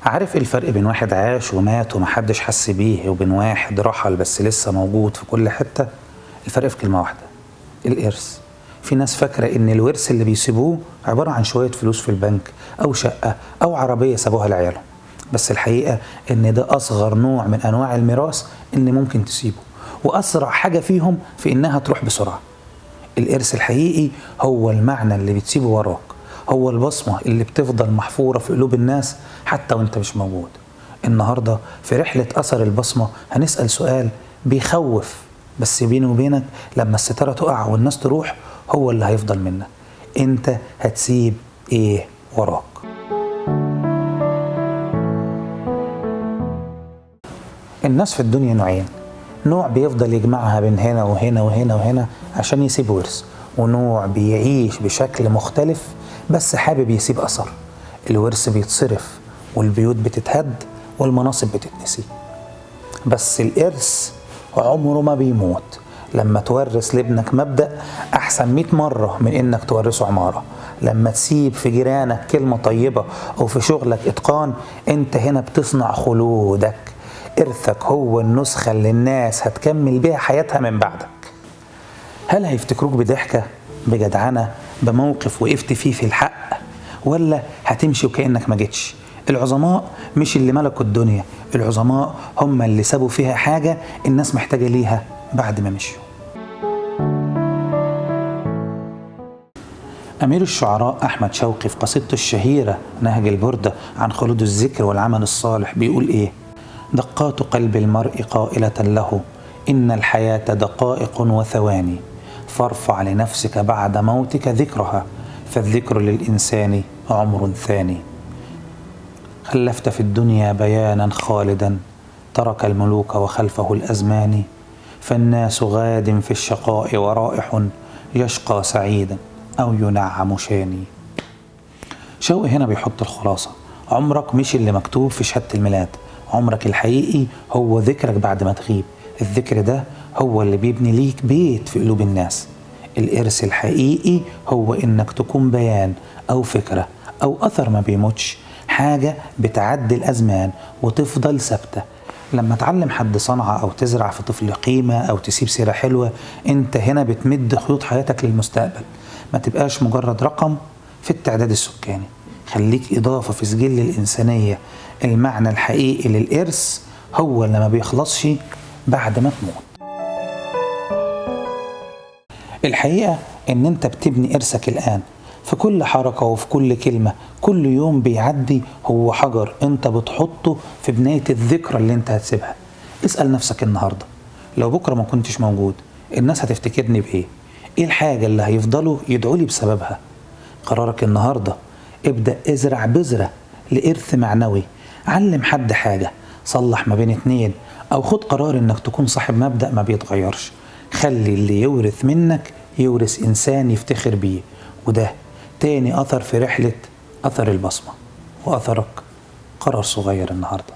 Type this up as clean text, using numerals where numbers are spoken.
عارف ايه الفرق بين واحد عاش ومات ومحدش حس بيه وبين واحد رحل بس لسه موجود في كل حتة؟ الفرق في كلمة واحدة: الإرث. في ناس فاكرة ان الورث اللي بيسيبوه عبارة عن شوية فلوس في البنك او شقة او عربية سابوها لعيالهم، بس الحقيقة ان ده اصغر نوع من انواع الميراث اللي ممكن تسيبه، واسرع حاجة فيهم في انها تروح بسرعة. الإرث الحقيقي هو المعنى اللي بتسيبه وراك، هو البصمة اللي بتفضل محفورة في قلوب الناس حتى وانت مش موجود. النهاردة في رحلة أثر البصمة هنسأل سؤال بيخوف، بس بيني وبينك لما الستارة تقع والناس تروح هو اللي هيفضل منك. انت هتسيب ايه وراك؟ الناس في الدنيا نوعين: نوع بيفضل يجمعها بين هنا وهنا وهنا وهنا عشان يسيب ورث، ونوع بيعيش بشكل مختلف بس حابب يسيب أثر. الورث بيتصرف والبيوت بتتهد والمناصب بتتنسي، بس الإرث عمره ما بيموت. لما تورث لابنك مبدأ أحسن 100 مرة من إنك تورثه عمارة. لما تسيب في جيرانك كلمة طيبة أو في شغلك إتقان، أنت هنا بتصنع خلودك. إرثك هو النسخة اللي الناس هتكمل بيها حياتها من بعدك. هل هيفتكروك بضحكة، بجدعنة، بموقف وقفت فيه في الحق، ولا هتمشي وكأنك ما جيتش؟ العظماء مش اللي ملكوا الدنيا، العظماء هم اللي سابوا فيها حاجة الناس محتاجة ليها بعد ما مشيوا. أمير الشعراء أحمد شوقي في قصيدته الشهيرة نهج البردة عن خلود الذكر والعمل الصالح بيقول إيه؟ دقات قلب المرء قائلة له: إن الحياة دقائق وثواني، فارفع لنفسك بعد موتك ذكرها، فالذكر للإنسان عمر ثاني. خلفت في الدنيا بيانا خالدا، ترك الملوك وخلفه الأزمان، فالناس غاد في الشقاء ورائح، يشقى سعيدا أو ينعم شاني. شوقي هنا بيحط الخلاصة: عمرك مش اللي مكتوب في شهادة الميلاد، عمرك الحقيقي هو ذكرك بعد ما تغيب. الذكر ده هو اللي بيبني ليك بيت في قلوب الناس. الإرث الحقيقي هو إنك تكون بيان أو فكرة أو أثر ما بيموتش، حاجة بتعدي الأزمان وتفضل ثابتة. لما تعلم حد صنعة أو تزرع في طفل قيمة أو تسيب سيرة حلوة، أنت هنا بتمد خيوط حياتك للمستقبل. ما تبقاش مجرد رقم في التعداد السكاني، خليك إضافة في سجل الإنسانية. المعنى الحقيقي للإرث هو اللي ما بيخلصش بعد ما تموت. الحقيقة إن أنت بتبني إرثك الآن في كل حركة وفي كل كلمة. كل يوم بيعدي هو حجر أنت بتحطه في بناية الذكرى اللي أنت هتسيبها. اسأل نفسك النهاردة: لو بكرة ما كنتش موجود الناس هتفتكرني بإيه؟ إيه الحاجة اللي هيفضلوا يدعولي بسببها؟ قرارك النهاردة. ابدأ ازرع بذرة لإرث معنوي. علم حد حاجة، صلح ما بين اتنين، أو خد قرار إنك تكون صاحب مبدأ ما بيتغيرش. خلي اللي يورث منك يورث إنسان يفتخر بيه. وده تاني أثر في رحلة أثر البصمة. وأثرك قرار صغير النهاردة.